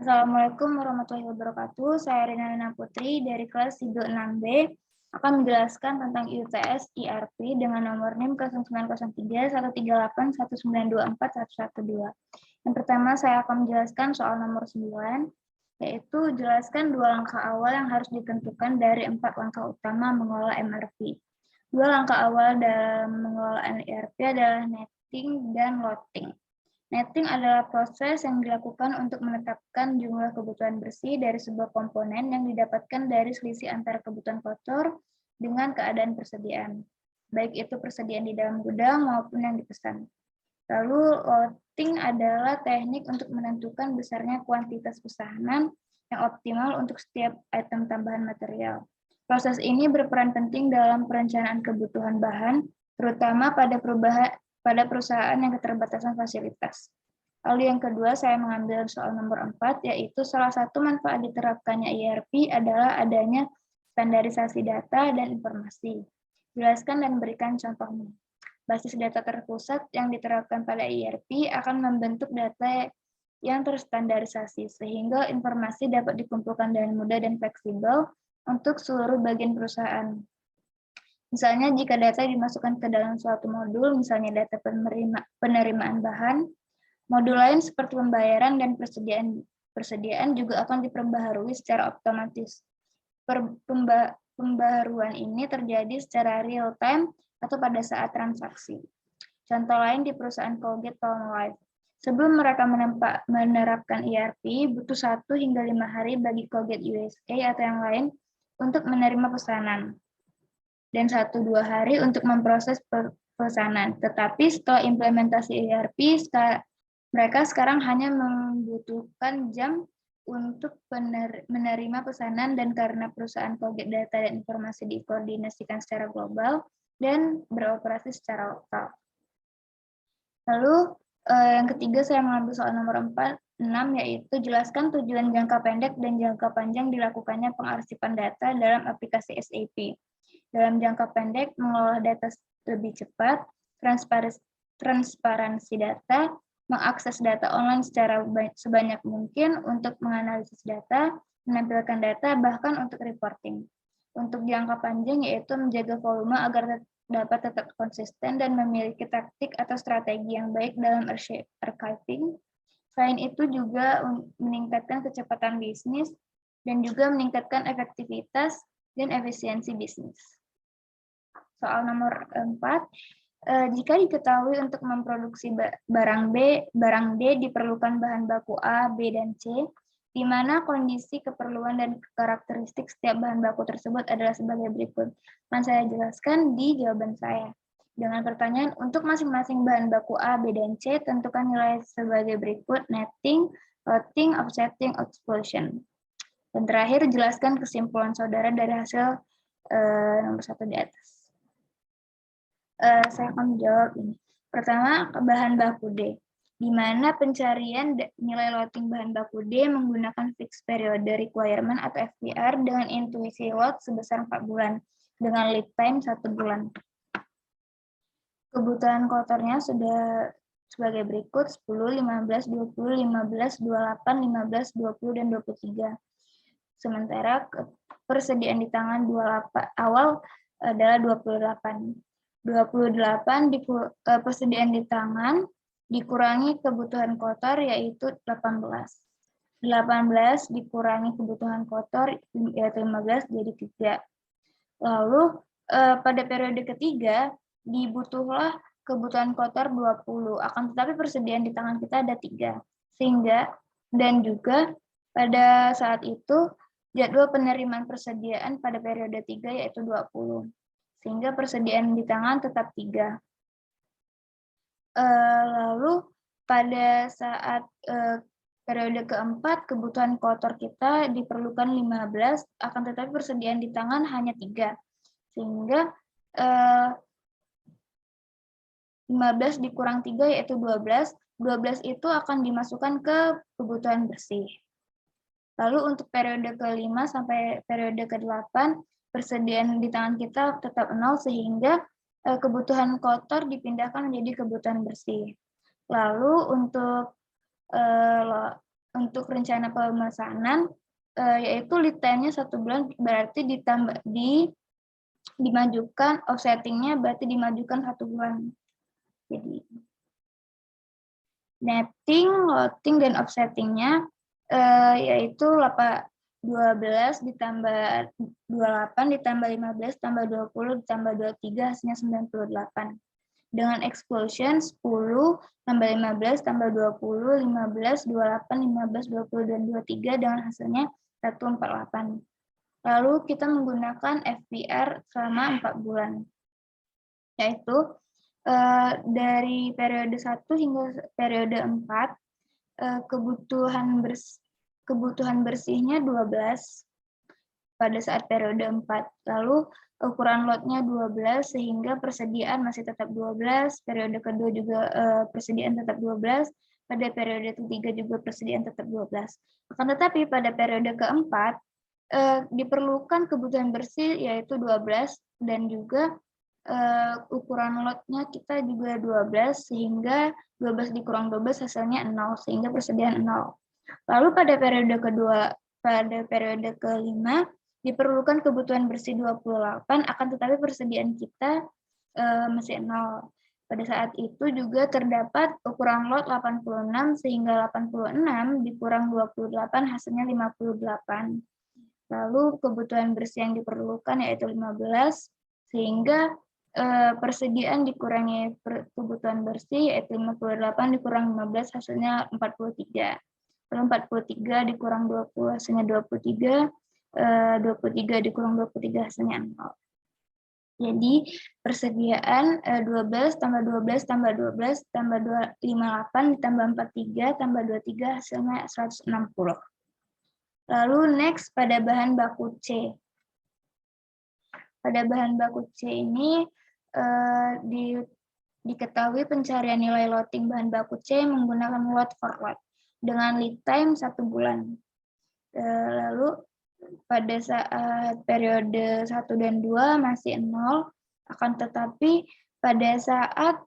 Assalamualaikum warahmatullahi wabarakatuh. Saya Rina Nana Putri dari kelas Sido 6B akan menjelaskan tentang IUTS IRP dengan nomor NIM 0903-138-1924112. Yang pertama saya akan menjelaskan soal nomor 9, yaitu jelaskan 2 langkah awal yang harus ditentukan dari 4 langkah utama mengelola MRP. 2 langkah awal dalam mengelola IRP adalah netting dan loading. Netting adalah proses yang dilakukan untuk menetapkan jumlah kebutuhan bersih dari sebuah komponen yang didapatkan dari selisih antara kebutuhan kotor dengan keadaan persediaan, baik itu persediaan di dalam gudang maupun yang dipesan. Lalu loading adalah teknik untuk menentukan besarnya kuantitas pesanan yang optimal untuk setiap item tambahan material. Proses ini berperan penting dalam perencanaan kebutuhan bahan, terutama pada perusahaan yang keterbatasan fasilitas. Lalu yang kedua, saya mengambil soal nomor 4, yaitu salah satu manfaat diterapkannya IRP adalah adanya standarisasi data dan informasi. Jelaskan dan berikan contohnya. Basis data terpusat yang diterapkan pada IRP akan membentuk data yang terstandarisasi, sehingga informasi dapat dikumpulkan dengan mudah dan fleksibel untuk seluruh bagian perusahaan. Misalnya jika data dimasukkan ke dalam suatu modul, misalnya data penerimaan bahan, modul lain seperti pembayaran dan persediaan juga akan diperbaharui secara otomatis. Pembaharuan ini terjadi secara real time atau pada saat transaksi. Contoh lain di perusahaan Colgate Palmolive. Sebelum mereka menerapkan ERP, butuh 1 hingga 5 hari bagi Colgate USA atau yang lain untuk menerima pesanan, dan 1-2 hari untuk memproses pesanan. Tetapi setelah implementasi ERP, mereka sekarang hanya membutuhkan jam untuk menerima pesanan, dan karena perusahaan Colgate data dan informasi dikoordinasikan secara global dan beroperasi secara lokal. Lalu yang ketiga saya mengambil soal nomor 6, yaitu jelaskan tujuan jangka pendek dan jangka panjang dilakukannya pengarsipan data dalam aplikasi SAP. Dalam jangka pendek, mengolah data lebih cepat, transparansi data, mengakses data online secara sebanyak mungkin untuk menganalisis data, menampilkan data, bahkan untuk reporting. Untuk jangka panjang, yaitu menjaga volume agar dapat tetap konsisten dan memiliki taktik atau strategi yang baik dalam archiving. Selain itu juga meningkatkan kecepatan bisnis dan juga meningkatkan efektivitas dan efisiensi bisnis. Soal nomor 4, jika diketahui untuk memproduksi barang D diperlukan bahan baku A, B, dan C, di mana kondisi, keperluan, dan karakteristik setiap bahan baku tersebut adalah sebagai berikut. Akan saya jelaskan di jawaban saya. Dengan pertanyaan, untuk masing-masing bahan baku A, B, dan C, tentukan nilai sebagai berikut: netting, loading, offsetting, expulsion. Dan terakhir, jelaskan kesimpulan saudara dari hasil nomor 1 di atas. Saya akan menjawab ini. Pertama, bahan baku D, di mana pencarian nilai loading bahan baku D menggunakan fixed period requirement atau FPR dengan intuisi load sebesar 4 bulan, dengan lead time 1 bulan. Kebutuhan kotornya sudah sebagai berikut: 10, 15, 20, 15, 28, 15, 20, dan 23. Sementara persediaan di tangan awal adalah 28. 28 persediaan di tangan dikurangi kebutuhan kotor, yaitu 18. 18 dikurangi kebutuhan kotor, yaitu 15, jadi 3. Lalu pada periode ketiga dibutuhlah kebutuhan kotor 20, akan tetapi persediaan di tangan kita ada 3. Sehingga, dan juga pada saat itu jadwal penerimaan persediaan pada periode 3 yaitu 20. Sehingga persediaan di tangan tetap 3. Lalu pada saat periode keempat, kebutuhan kotor kita diperlukan 15, akan tetapi persediaan di tangan hanya 3. Sehingga 15 dikurang 3 yaitu 12. 12 itu akan dimasukkan ke kebutuhan bersih. Lalu untuk periode ke-5 sampai periode ke-8, persediaan di tangan kita tetap 0, sehingga kebutuhan kotor dipindahkan menjadi kebutuhan bersih. Lalu untuk untuk rencana pemesanan, yaitu lead time-nya 1 bulan, berarti dimajukan offsetting-nya berarti dimajukan 1 bulan. Jadi netting, loading, dan offsetting-nya yaitu 12 ditambah 28 ditambah 15 tambah 20 ditambah 23 hasilnya 98. Dengan exclusion 10 tambah 15 tambah 20, 15, 28, 15, 20, dan 23 dengan hasilnya 148. Lalu kita menggunakan FBR selama 4 bulan. Yaitu dari periode 1 hingga periode 4, kebutuhan bersihnya 12 pada saat periode 4. Lalu ukuran lotnya 12 sehingga persediaan masih tetap 12, periode kedua juga persediaan tetap 12, pada periode ketiga juga persediaan tetap 12. Akan tetapi pada periode keempat diperlukan kebutuhan bersih yaitu 12 dan juga ukuran lotnya kita juga 12 sehingga 12 dikurang 12 hasilnya 0 sehingga persediaan 0. Lalu pada periode kelima diperlukan kebutuhan bersih 28, akan tetapi persediaan kita masih 0. Pada saat itu juga terdapat ukuran lot 86, sehingga 86 dikurang 28 hasilnya 58. Lalu kebutuhan bersih yang diperlukan yaitu 15, sehingga persediaan dikurangi kebutuhan bersih yaitu 58 dikurang 15 hasilnya 43. Lalu 43 dikurang 20 hasilnya 23. 23 dikurang 23 hasilnya 0. Jadi persediaan 12 tambah 12 tambah 12 tambah 58 ditambah 43 tambah 23 hasilnya 160. Lalu next pada bahan baku C. Pada bahan baku C ini diketahui pencarian nilai loading bahan baku C menggunakan load for load dengan lead time 1 bulan. Lalu pada saat periode 1 dan 2 masih 0, akan tetapi pada saat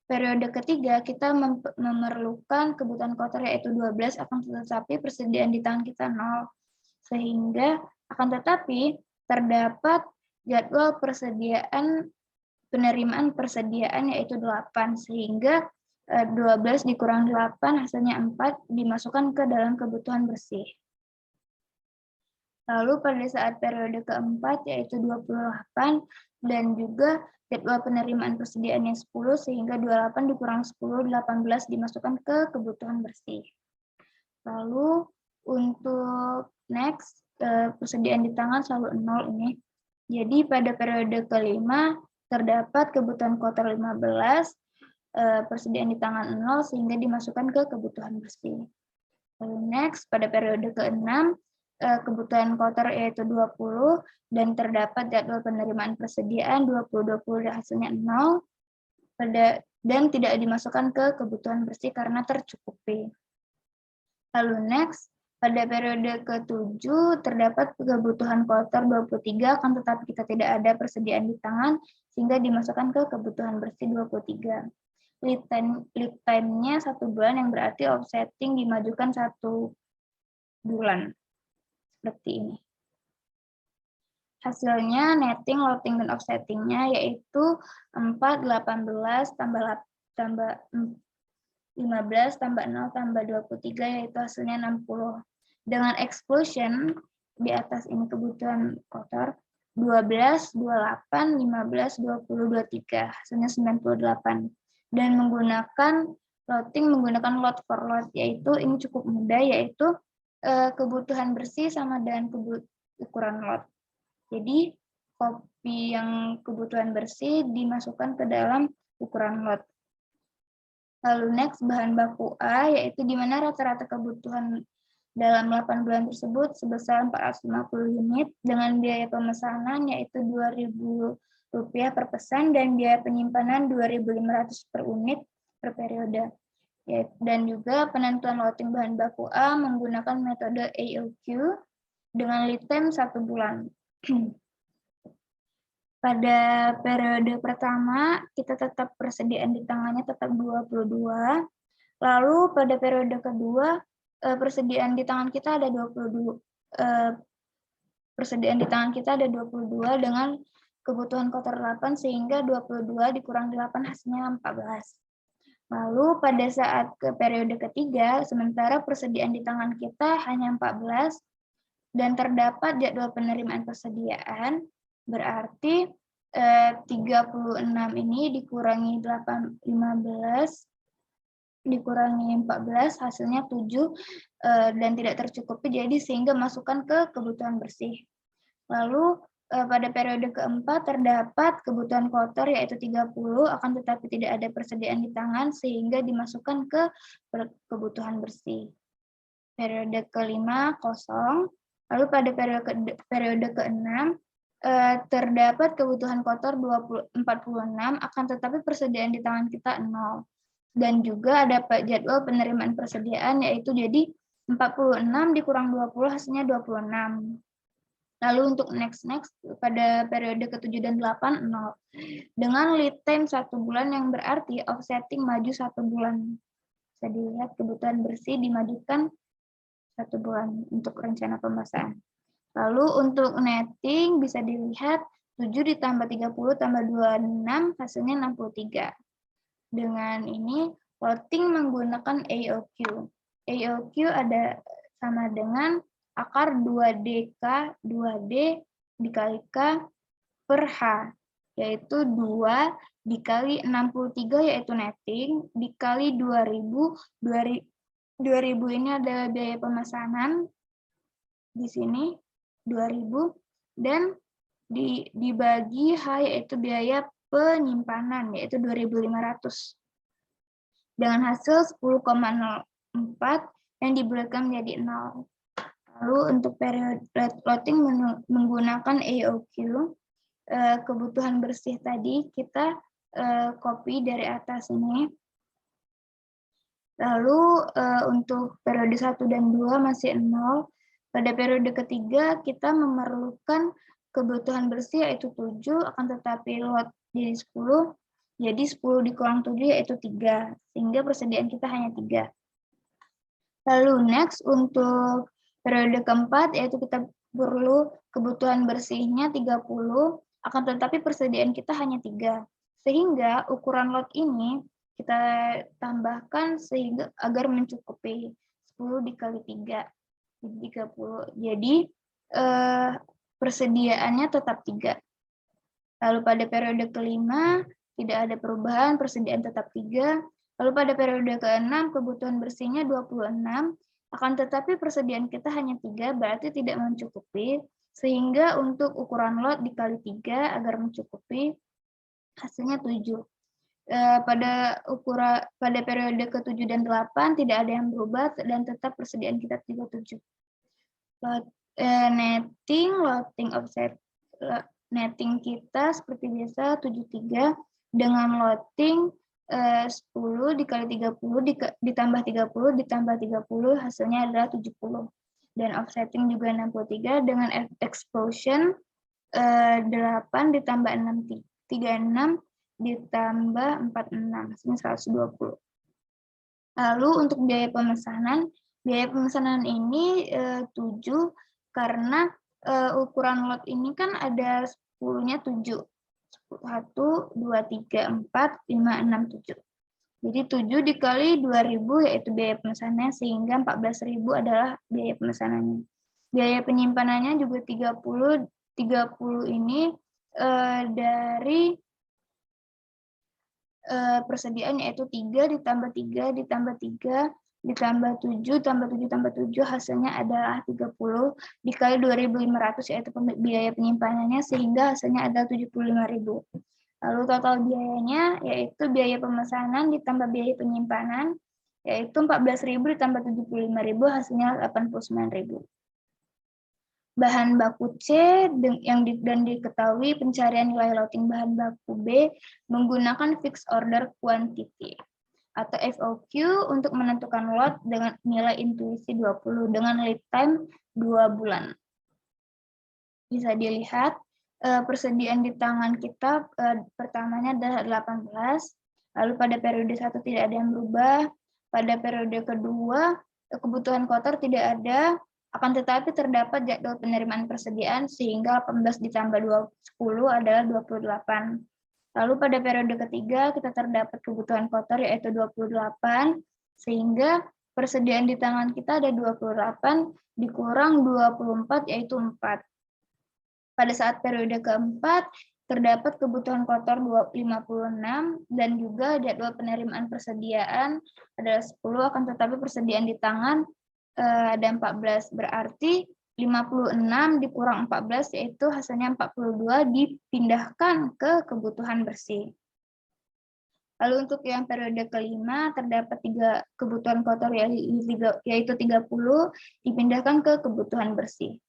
periode ketiga kita memerlukan kebutuhan kotor yaitu 12, akan tetapi persediaan di tangan kita 0. Sehingga akan tetapi terdapat jadwal penerimaan persediaan yaitu 8, sehingga 12 dikurang 8 hasilnya 4 dimasukkan ke dalam kebutuhan bersih. Lalu pada saat periode keempat yaitu 28 dan juga jadwal penerimaan persediaannya 10 sehingga 28 dikurang 10, 18 dimasukkan ke kebutuhan bersih. Lalu untuk next persediaan di tangan selalu 0 ini. Jadi pada periode kelima terdapat kebutuhan kotor 15, persediaan di tangan 0 sehingga dimasukkan ke kebutuhan bersih. Lalu next pada periode ke-6 kebutuhan kotor yaitu 20 dan terdapat jadwal penerimaan persediaan 20-20 dan hasilnya 0 dan tidak dimasukkan ke kebutuhan bersih karena tercukupi. Lalu next pada periode ke-7 terdapat kebutuhan kotor 23 akan tetapi kita tidak ada persediaan di tangan sehingga dimasukkan ke kebutuhan bersih 23. Lead time-nya 1 bulan yang berarti offsetting dimajukan 1 bulan. Seperti ini. Hasilnya netting, loading, dan offsetting-nya yaitu 4, 18, tambah 15, tambah 0, tambah 23, yaitu hasilnya 60. Dengan exclusion, di atas ini kebutuhan kotor, 12, 28, 15, 20, 23, hasilnya 98. Dan menggunakan menggunakan load for load, yaitu ini cukup mudah, yaitu kebutuhan bersih sama dengan ukuran lot. Jadi kopi yang kebutuhan bersih dimasukkan ke dalam ukuran lot. Lalu next bahan baku A yaitu di mana rata-rata kebutuhan dalam 8 bulan tersebut sebesar 450 unit dengan biaya pemesanan yaitu Rp2.000 per pesan dan biaya penyimpanan Rp2.500 per unit per periode. Dan juga penentuan loading bahan baku A menggunakan metode AOQ dengan lead time 1 bulan. Pada periode pertama, kita tetap persediaan di tangannya tetap 22. Lalu pada periode kedua, persediaan di tangan kita ada 22 persediaan di tangan kita ada 22 dengan kebutuhan kotor 8 sehingga 22 dikurang 8 hasilnya 14. Lalu pada saat ke periode ketiga, sementara persediaan di tangan kita hanya 14 dan terdapat jadwal penerimaan persediaan, berarti 36 ini dikurangi 15 dikurangi 14 hasilnya 7 dan tidak tercukupi, jadi sehingga masukkan ke kebutuhan bersih. Lalu pada periode keempat terdapat kebutuhan kotor yaitu 30, akan tetapi tidak ada persediaan di tangan sehingga dimasukkan ke kebutuhan bersih. Periode kelima kosong. Lalu pada periode keenam terdapat kebutuhan kotor 46, akan tetapi persediaan di tangan kita 0. Dan juga ada jadwal penerimaan persediaan yaitu jadi 46 dikurang 20 hasilnya 26. Lalu untuk next pada periode ke-7 dan 8 0. Dengan lead time 1 bulan yang berarti offsetting maju 1 bulan. Bisa dilihat kebutuhan bersih dimajukan 1 bulan untuk rencana pemasaran. Lalu untuk netting bisa dilihat 7 ditambah 30 tambah 26 hasilnya 63. Dengan ini plotting menggunakan AOQ. AOQ ada sama dengan akar 2DK 2D dikali K per H, yaitu 2 dikali 63 yaitu netting, dikali 2000 ini adalah biaya pemesanan, di sini 2000, dan dibagi H yaitu biaya penyimpanan, yaitu 2.500. Dengan hasil 10,04 yang dibulatkan menjadi 0. Lalu untuk periode plotting menggunakan AOQ, kebutuhan bersih tadi kita copy dari atas ini. Lalu untuk periode 1 dan 2 masih 0. Pada periode ketiga kita memerlukan kebutuhan bersih yaitu 7, akan tetapi lot jadi 10. Jadi 10 dikurang 7 yaitu 3, sehingga persediaan kita hanya 3. Lalu next untuk periode keempat yaitu kita perlu kebutuhan bersihnya 30, akan tetapi persediaan kita hanya 3. Sehingga ukuran lot ini kita tambahkan sehingga agar mencukupi 10 dikali 3, jadi 30. Jadi persediaannya tetap 3. Lalu pada periode kelima tidak ada perubahan, persediaan tetap 3. Lalu pada periode ke-6 kebutuhan bersihnya 26, akan tetapi persediaan kita hanya 3, berarti tidak mencukupi, sehingga untuk ukuran lot dikali 3 agar mencukupi, hasilnya 7. Pada periode ke-7 dan 8 tidak ada yang berubah dan tetap persediaan kita 37. Netting kita seperti biasa 73 dengan loading 10 dikali 30 ditambah 30 ditambah 30 hasilnya adalah 70. Dan offsetting juga 63 dengan explosion 8 ditambah 36 ditambah 46 hasilnya 120. Lalu untuk biaya pemesanan ini 7 karena ukuran lot ini kan ada 10-nya 7. 1, 2, 3, 4, 5, 6, 7. Jadi 7 dikali 2.000 yaitu biaya pemesanannya, sehingga 14.000 adalah biaya pemesanannya. Biaya penyimpanannya juga 30 ini dari persediaan yaitu 3 ditambah 3 ditambah 3 ditambah 7 tambah 7 tambah 7 hasilnya adalah 30 dikali 2.500 yaitu biaya penyimpanannya, sehingga hasilnya adalah 75.000. Lalu total biayanya yaitu biaya pemesanan ditambah biaya penyimpanan yaitu 14.000 ditambah 75.000 hasilnya 89.000. Bahan baku C dan diketahui pencarian nilai loading bahan baku B menggunakan fixed order quantity atau FOQ untuk menentukan lot dengan nilai intuisi 20 dengan lead time 2 bulan. Bisa dilihat persediaan di tangan kita pertamanya adalah 18, lalu pada periode 1 tidak ada yang berubah, pada periode kedua kebutuhan kotor tidak ada, akan tetapi terdapat jadwal penerimaan persediaan sehingga 18 ditambah 10 adalah 28. Lalu pada periode ketiga kita terdapat kebutuhan kotor yaitu 28, sehingga persediaan di tangan kita ada 28 dikurang 24 yaitu 4. Pada saat periode keempat terdapat kebutuhan kotor 56 dan juga jadwal penerimaan persediaan adalah 10, akan tetapi persediaan di tangan ada 14, berarti 56 dikurang 14 yaitu hasilnya 42 dipindahkan ke kebutuhan bersih. Lalu untuk yang periode kelima terdapat 3 kebutuhan kotor yaitu 30 dipindahkan ke kebutuhan bersih.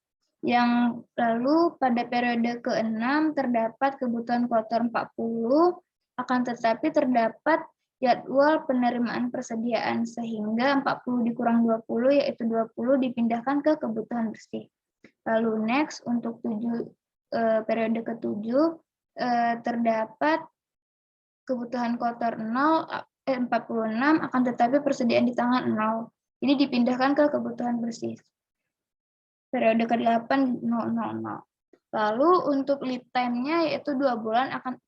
Yang lalu pada periode ke-6 terdapat kebutuhan kotor 40, akan tetapi terdapat jadwal penerimaan persediaan sehingga 40 dikurang 20 yaitu 20 dipindahkan ke kebutuhan bersih. Lalu next untuk periode ke-7 terdapat kebutuhan kotor 46 akan tetapi persediaan di tangan 0. Ini dipindahkan ke kebutuhan bersih. Periode ke-8 000. Lalu untuk lead time-nya yaitu 2 bulan akan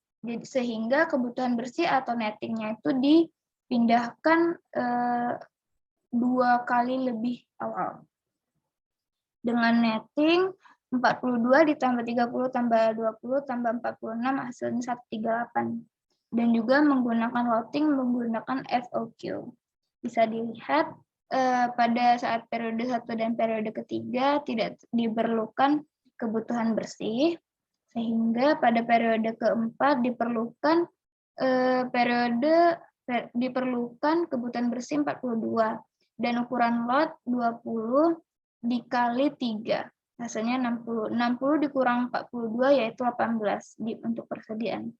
sehingga kebutuhan bersih atau netting-nya itu dipindahkan 2 kali lebih awal. Dengan netting 42 ditambah 30 tambah 20 tambah 46 hasilnya 138. Dan juga menggunakan loading menggunakan FOQ. Bisa dilihat pada saat periode 1 dan periode ketiga tidak diperlukan kebutuhan bersih, sehingga pada periode keempat diperlukan kebutuhan bersih 42 dan ukuran lot 20 dikali 3, hasilnya 60. 60 dikurang 42 yaitu 18 untuk persediaan.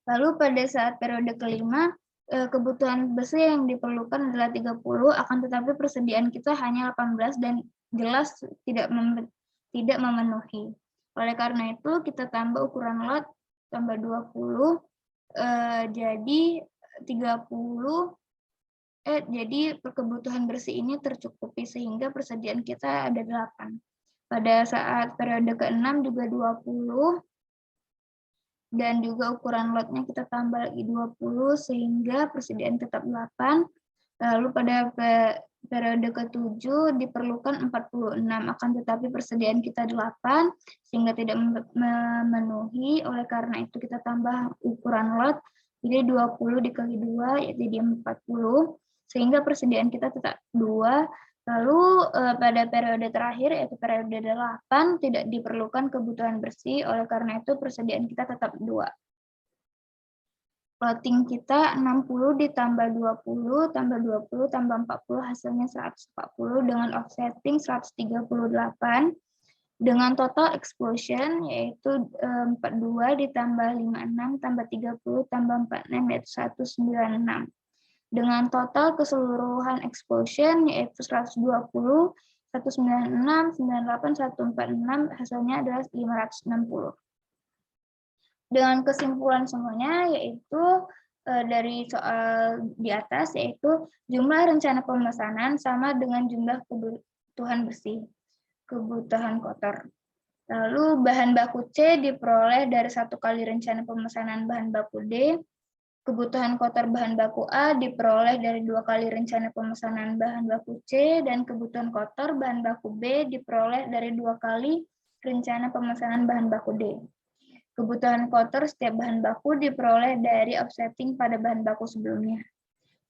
Lalu pada saat periode kelima kebutuhan bersih yang diperlukan adalah 30, akan tetapi persediaan kita hanya 18 dan jelas tidak memenuhi. Oleh karena itu kita tambah ukuran lot tambah 20 jadi 30 jadi kebutuhan bersih ini tercukupi sehingga persediaan kita ada 8. Pada saat periode ke-6 juga 20 dan juga ukuran lotnya kita tambah lagi 20 sehingga persediaan tetap 8. Lalu pada periode ke-7 diperlukan 46, akan tetapi persediaan kita 8 sehingga tidak memenuhi. Oleh karena itu kita tambah ukuran lot, jadi 20 dikali 2 yaitu jadi 40 sehingga persediaan kita tetap 2. Lalu pada periode terakhir yaitu periode 8 tidak diperlukan kebutuhan bersih, oleh karena itu persediaan kita tetap 2. Loading kita 60 ditambah 20 tambah 20 tambah 40 hasilnya 140 dengan offsetting 138 dengan total explosion yaitu 42 ditambah 56 tambah 30 tambah 46 yaitu 196. Dengan total keseluruhan explosion yaitu 120, 196, 98, 146, hasilnya adalah 560. Dengan kesimpulan semuanya yaitu dari soal di atas yaitu jumlah rencana pemesanan sama dengan jumlah kebutuhan bersih, kebutuhan kotor. Lalu bahan baku C diperoleh dari 1 kali rencana pemesanan bahan baku D. Kebutuhan kotor bahan baku A diperoleh dari 2 kali rencana pemesanan bahan baku C, dan kebutuhan kotor bahan baku B diperoleh dari 2 kali rencana pemesanan bahan baku D. Kebutuhan kotor setiap bahan baku diperoleh dari offsetting pada bahan baku sebelumnya.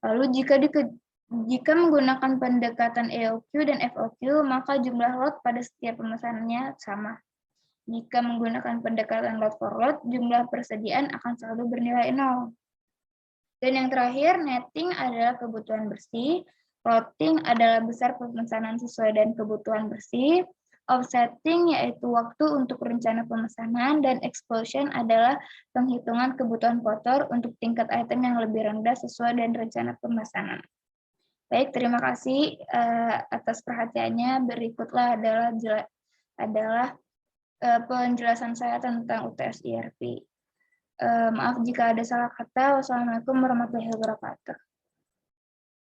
Lalu jika menggunakan pendekatan EOQ dan FOQ, maka jumlah lot pada setiap pemesanannya sama. Jika menggunakan pendekatan lot for lot, jumlah persediaan akan selalu bernilai 0. Dan yang terakhir, netting adalah kebutuhan bersih, loading adalah besar pemesanan sesuai dengan kebutuhan bersih, offsetting yaitu waktu untuk rencana pemesanan, dan explosion adalah penghitungan kebutuhan kotor untuk tingkat item yang lebih rendah sesuai dengan rencana pemesanan. Baik, terima kasih atas perhatiannya. Berikutlah adalah penjelasan saya tentang UTS IRP. Maaf jika ada salah kata. Wassalamualaikum warahmatullahi wabarakatuh.